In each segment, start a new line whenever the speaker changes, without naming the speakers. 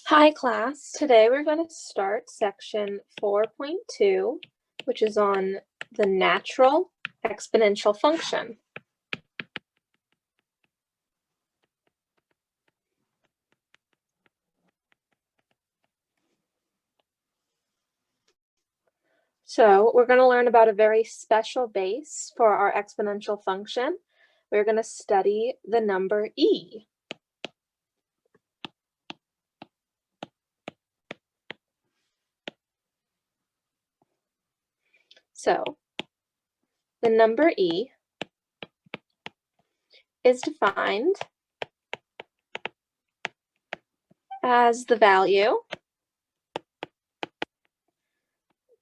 Hi class, today we're going to start section 4.2, which is on the natural exponential function. So we're going to learn about a very special base for our exponential function. We're going to study the number e. So the number e is defined as the value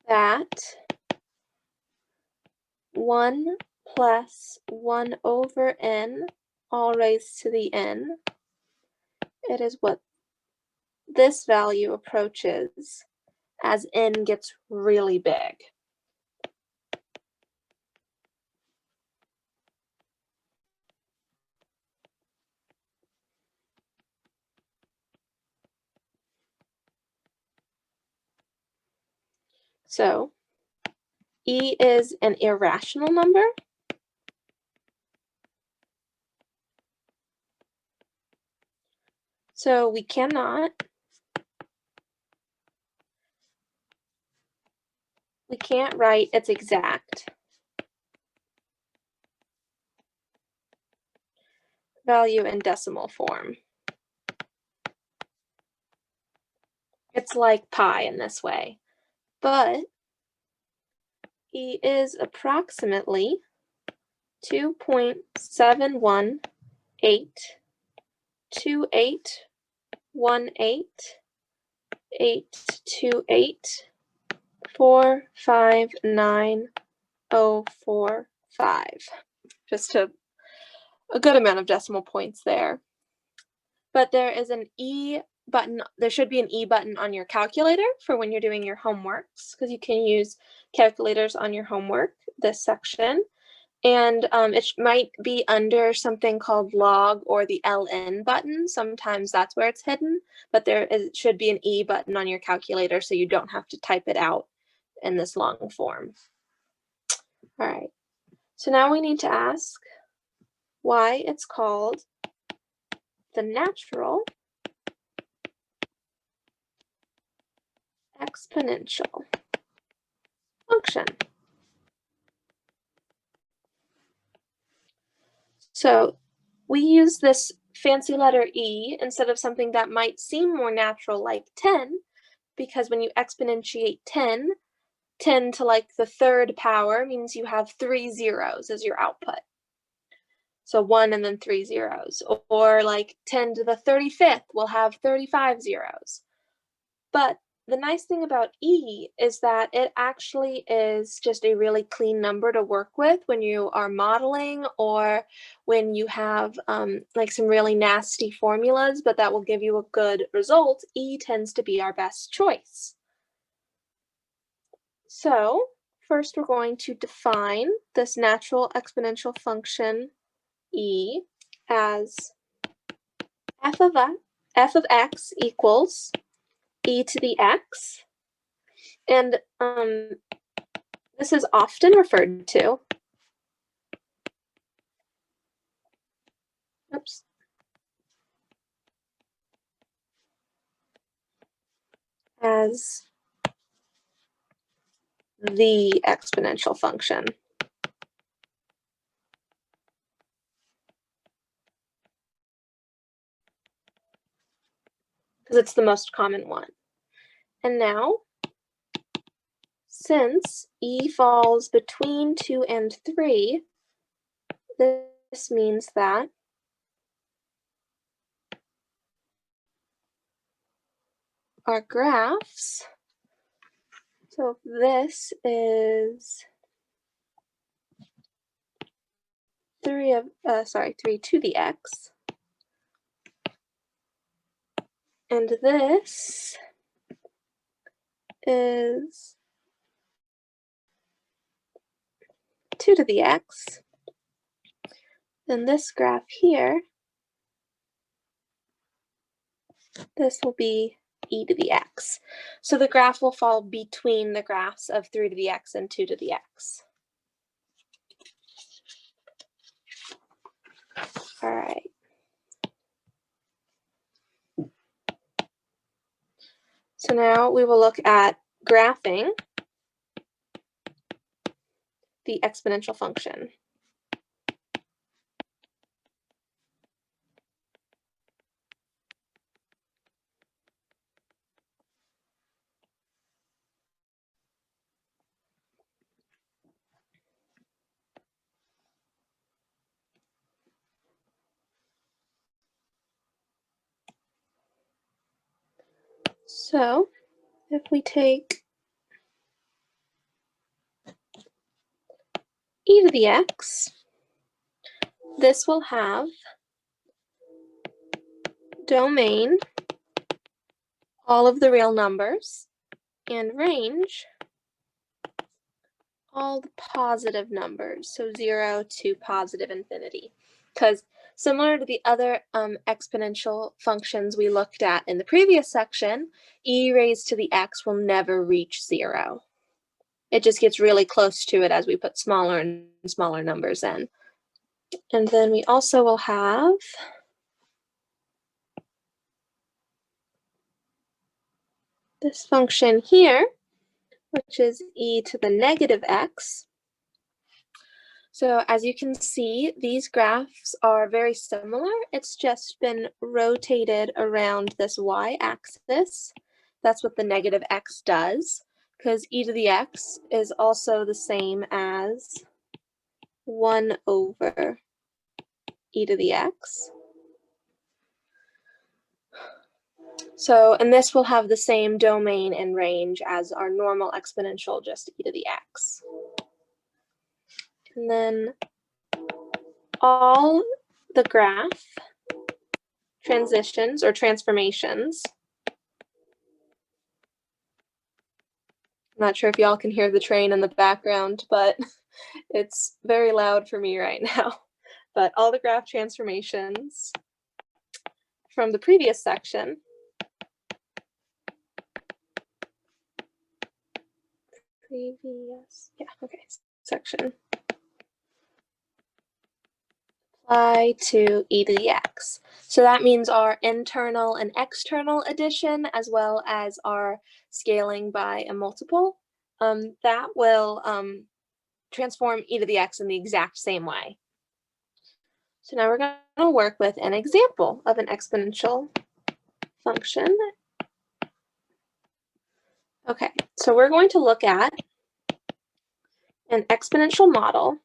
that 1 plus 1 over n all raised to the n. It is what this value approaches as n gets really big. So e is an irrational number. So we can't write its exact value in decimal form. It's like pi in this way, but e is approximately 2.71882848459045. Just a good amount of decimal points there. But there is an E button. There should be an E button on your calculator for when you're doing your homeworks, because you can use calculators on your homework, this section. And it might be under something called log or the LN button. Sometimes that's where it's hidden, but should be an E button on your calculator so you don't have to type it out in this long form. All right, so now we need to ask why it's called the natural exponential function. So we use this fancy letter E instead of something that might seem more natural like 10, because when you exponentiate 10 to like the third power means you have 3 zeros as your output. So 1 and then 3 zeros. Or like 10 to the 35th will have 35 zeros. But the nice thing about E is that it actually is just a really clean number to work with when you are modeling or when you have like some really nasty formulas, but that will give you a good result. E tends to be our best choice. So first we're going to define this natural exponential function E as f of x equals e to the x, and this is often referred to as the exponential function. Because it's the most common one. And now, since e falls between 2 and 3, this means that our graphs, so this is 3 to the x, and this is 2 to the x, then this graph here, this will be e to the x. So the graph will fall between the graphs of 3 to the x and 2 to the x. All right. So now we will look at graphing the exponential function. So if we take e to the x, this will have domain, all of the real numbers, and range, all the positive numbers, so 0 to positive infinity. Because similar to the other exponential functions we looked at in the previous section, e raised to the x will never reach 0. It just gets really close to it as we put smaller and smaller numbers in. And then we also will have this function here, which is e to the negative x. So as you can see, these graphs are very similar. It's just been rotated around this y-axis. That's what the negative x does, because e to the x is also the same as 1 over e to the x. So, and this will have the same domain and range as our normal exponential, just e to the x. And then all the graph transitions or transformations. I'm not sure if y'all can hear the train in the background, but it's very loud for me right now. But all the graph transformations from the previous section section apply to e to the x. So that means our internal and external addition, as well as our scaling by a multiple, that will transform e to the x in the exact same way. So now we're going to work with an example of an exponential function. Okay, so we're going to look at an exponential model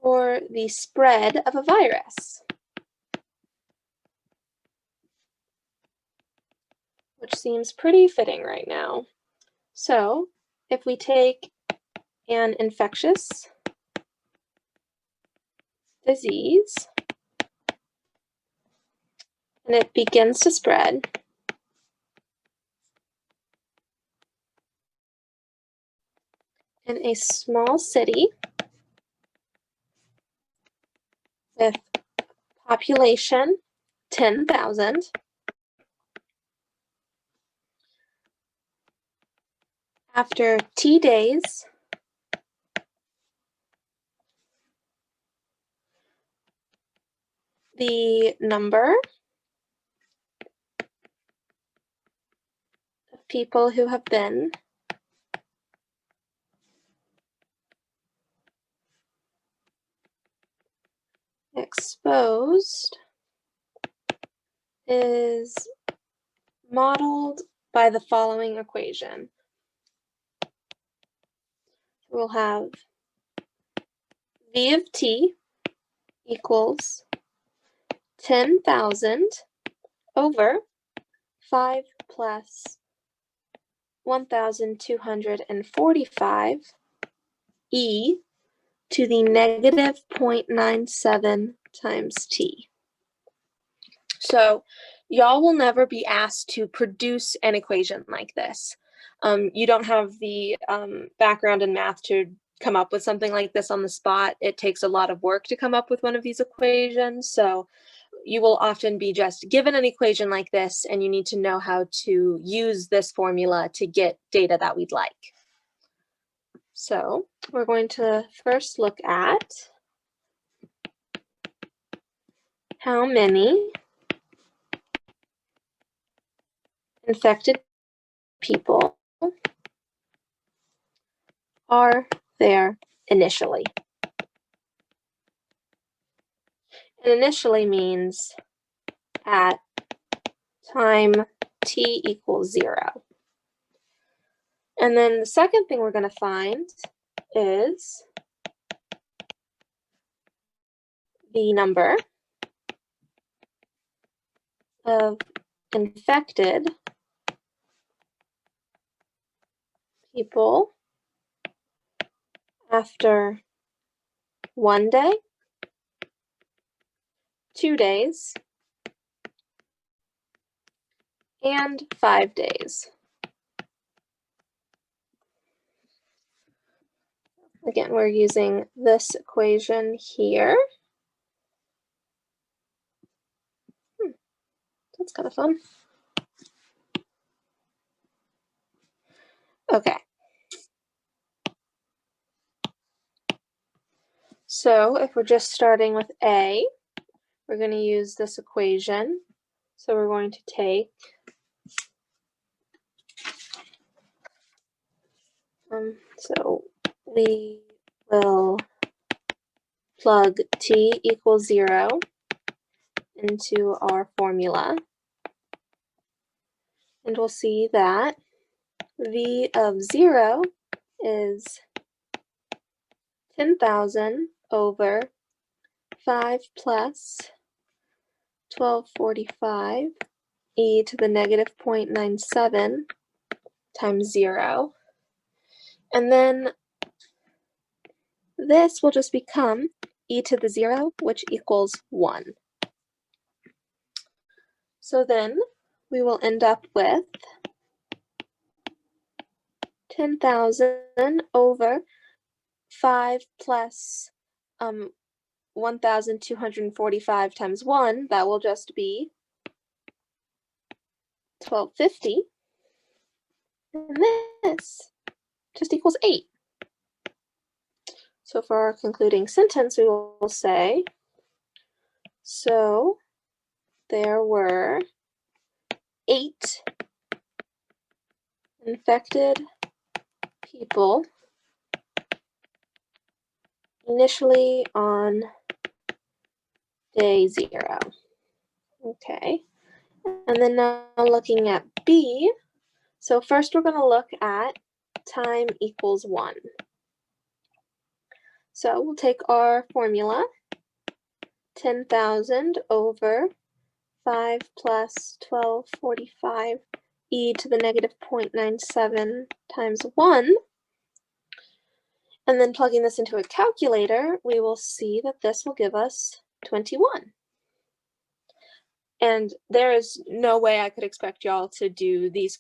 for the spread of a virus, which seems pretty fitting right now. So if we take an infectious disease and it begins to spread, in a small city with population 10,000, after T days, the number of people who have been exposed is modeled by the following equation. We'll have V of t equals 10,000 over 5 plus 1,245 e to the negative 0.97 times t. So y'all will never be asked to produce an equation like this. You don't have the background in math to come up with something like this on the spot. It takes a lot of work to come up with one of these equations. So you will often be just given an equation like this, and you need to know how to use this formula to get data that we'd like. So we're going to first look at how many infected people are there initially. And initially means at time t equals 0. And then the second thing we're going to find is the number of infected people after 1 day, 2 days, and 5 days. Again, we're using this equation here. That's kind of fun. Okay. So if we're just starting with A, we're going to use this equation. So we're going to take so we will plug t equals 0 into our formula. And we'll see that v of 0 is 10,000 over 5 plus 1245 e to the negative 0.97 times 0. And then this will just become e to the 0, which equals 1. So then we will end up with 10,000 over 5 plus 1,245 times 1. That will just be 1250. And this just equals 8. So for our concluding sentence, we will say, so there were 8 infected people initially on day 0. Okay. And then now looking at B, so first we're going to look at time equals 1. So we'll take our formula, 10,000 over 5 plus 1245 e to the negative 0.97 times 1. And then plugging this into a calculator, we will see that this will give us 21. And there is no way I could expect y'all to do these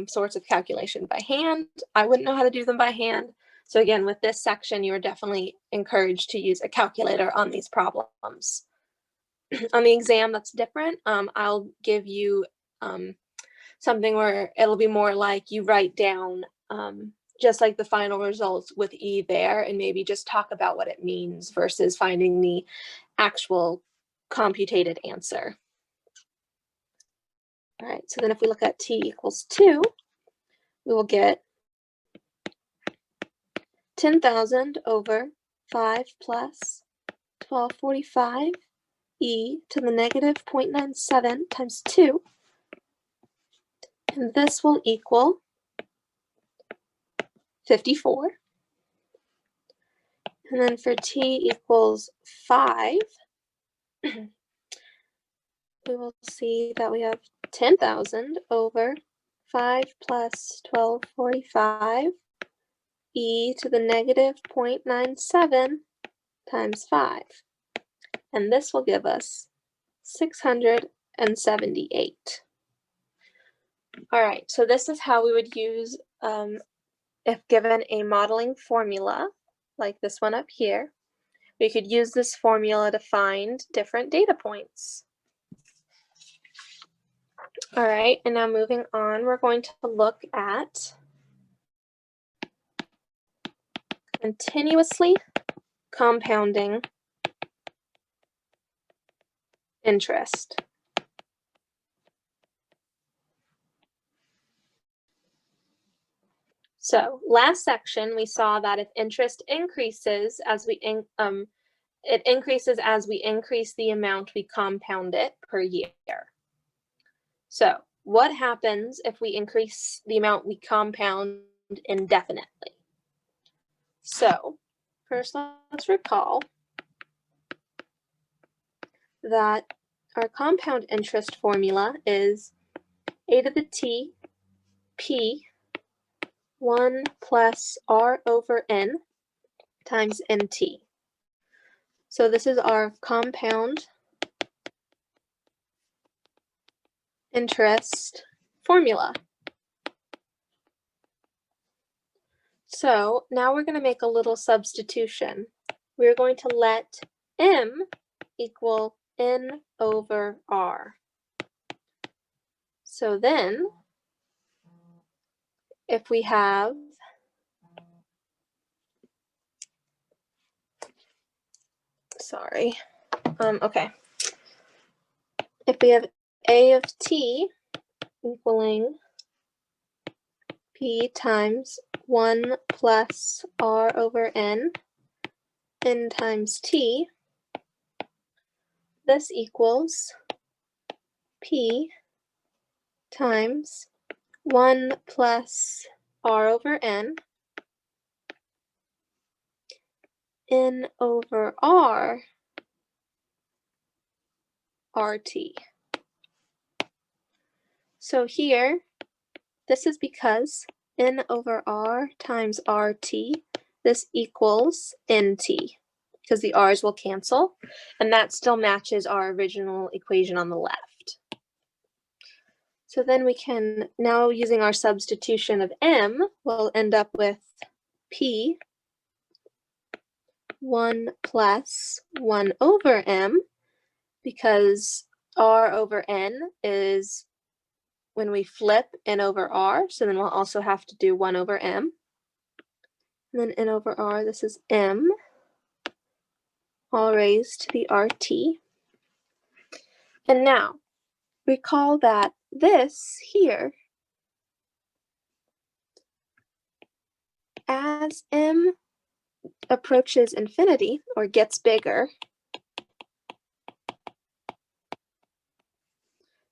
sorts of calculation by hand. I wouldn't know how to do them by hand. So again, with this section, you're definitely encouraged to use a calculator on these problems. On the exam, that's different. I'll give you something where it'll be more like you write down just like the final results with E there, and maybe just talk about what it means versus finding the actual computated answer. All right, so then if we look at t equals 2, we will get 10,000 over 5 plus 1245 e to the negative 0.97 times 2. And this will equal 54. And then for t equals 5, we will see that we have 10,000 over 5 plus 1245 e to the negative 0.97 times 5. And this will give us 678. All right, so this is how we would use, if given a modeling formula, like this one up here, we could use this formula to find different data points. All right, and now moving on, we're going to look at continuously compounding interest. So last section, we saw that if interest increases as we it increases as we increase the amount we compound it per year. So what happens if we increase the amount we compound indefinitely? So first, let's recall that our compound interest formula is a to the t p 1 plus r over n times nt. So this is our compound interest formula. So now we're going to make a little substitution. We're going to let m equal n over r. So then, if we have okay. If we have a of t equaling p times 1 plus r over n times t, this equals p times 1 plus r over n over r RT. So here, this is because n over r times RT, this equals NT, because the r's will cancel, and that still matches our original equation on the left. So then we can, now using our substitution of m, we'll end up with p 1 plus 1 over m, because r over n is when we flip n over r, so then we'll also have to do 1 over m. And then n over r, this is m, all raised to the rt. And now, recall that this here, as m approaches infinity, or gets bigger,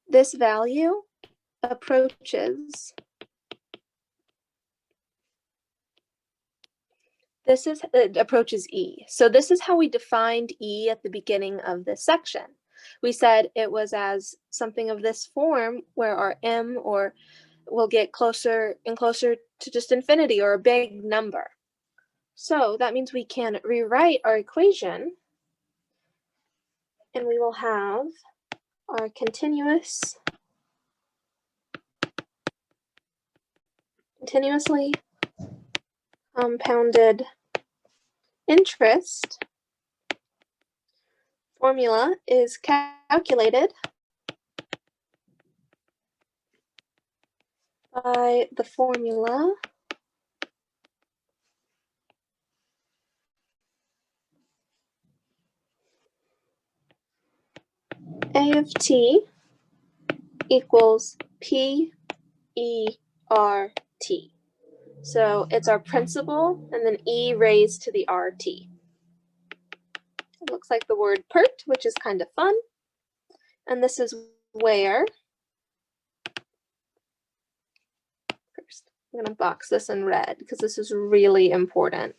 this value approaches, it approaches e. So this is how we defined e at the beginning of this section. We said it was as something of this form where our m will get closer and closer to just infinity, or a big number. So that means we can rewrite our equation, and we will have our continuously compounded interest formula is calculated by the formula A of t equals P E R T. So it's our principal and then e raised to the RT. It looks like the word pert, which is kind of fun. And this is where, first, I'm going to box this in red because this is really important.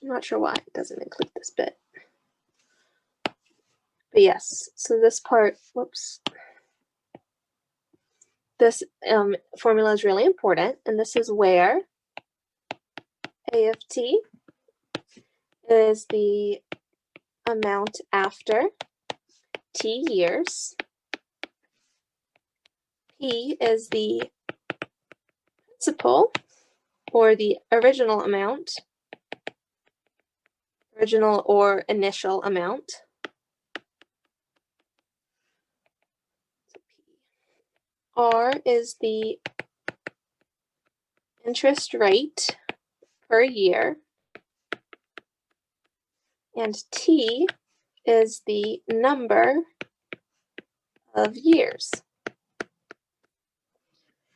I'm not sure why it doesn't include this bit. But yes, so this part, whoops. This formula is really important, and this is where A of t is the amount after t years, P is the principal, or the original amount, original or initial amount. R is the interest rate per year, and T is the number of years.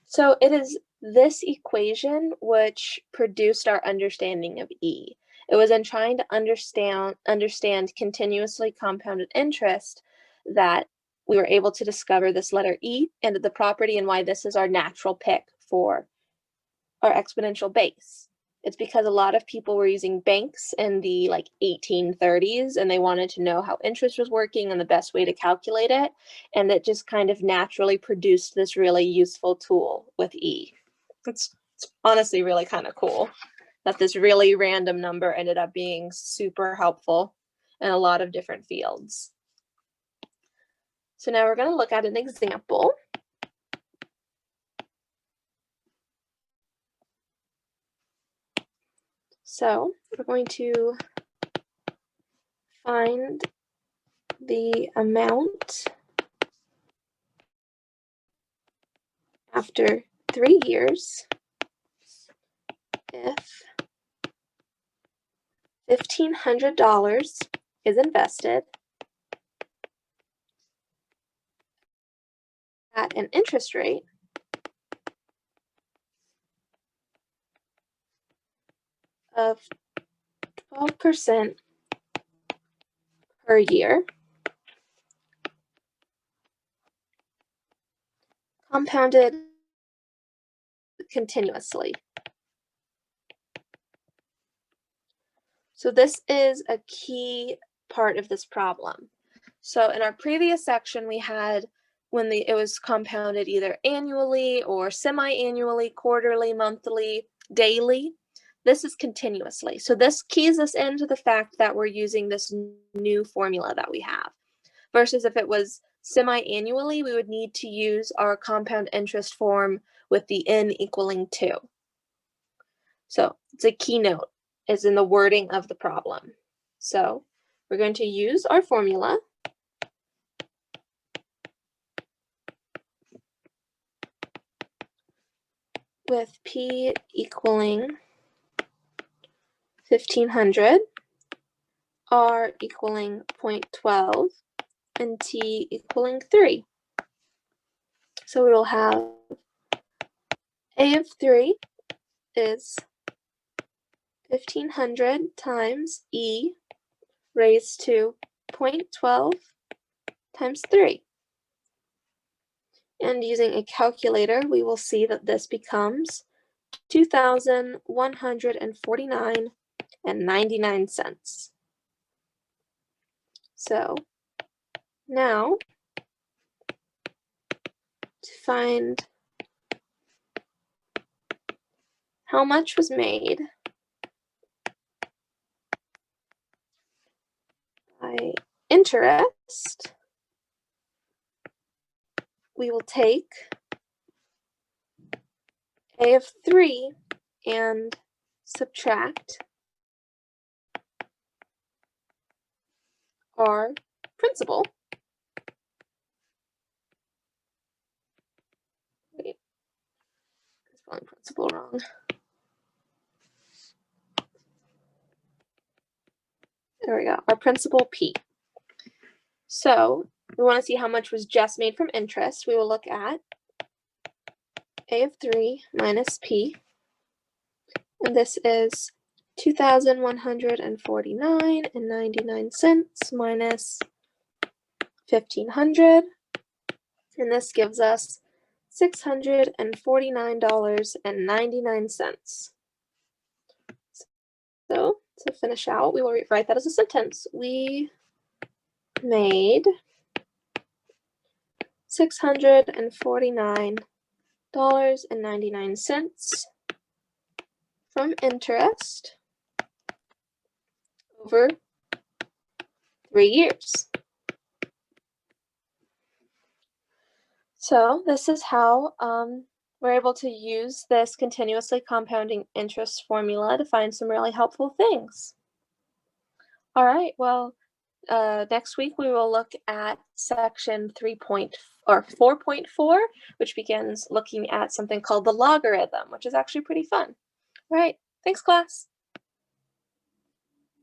So it is this equation which produced our understanding of E. It was in trying to understand continuously compounded interest that we were able to discover this letter E and the property and why this is our natural pick for our exponential base. It's because a lot of people were using banks in the 1830s and they wanted to know how interest was working and the best way to calculate it. And it just kind of naturally produced this really useful tool with E. It's honestly really kind of cool that this really random number ended up being super helpful in a lot of different fields. So now we're going to look at an example. So we're going to find the amount after 3 years if $1,500 is invested at an interest rate of 12% per year, compounded continuously. So this is a key part of this problem. So in our previous section, we had when it was compounded either annually or semi-annually, quarterly, monthly, daily. This is continuously. So this keys us into the fact that we're using this new formula that we have. Versus if it was semi-annually, we would need to use our compound interest form with the n equaling 2. So it's a keynote is in the wording of the problem. So we're going to use our formula. With P equaling 1,500, R equaling 0.12, and T equaling 3. So we will have A of 3 is 1,500 times E raised to 0.12 times 3. And using a calculator, we will see that this becomes 2,149.99. So now to find how much was made by interest, we will take A of 3 and subtract our principal. Wait, I'm spelling principal wrong. There we go, our principal P. So we want to see how much was just made from interest. We will look at A of 3 minus P, and this is 2,149.99 minus 1,500, and this gives us $649.99. So to finish out, we will write that as a sentence. We made $649.99 from interest over 3 years. So this is how We're able to use this continuously compounding interest formula to find some really helpful things. All right, well, next week we will look at section 3 point or 4.4, which begins looking at something called the logarithm, which is actually pretty fun. All right, thanks class.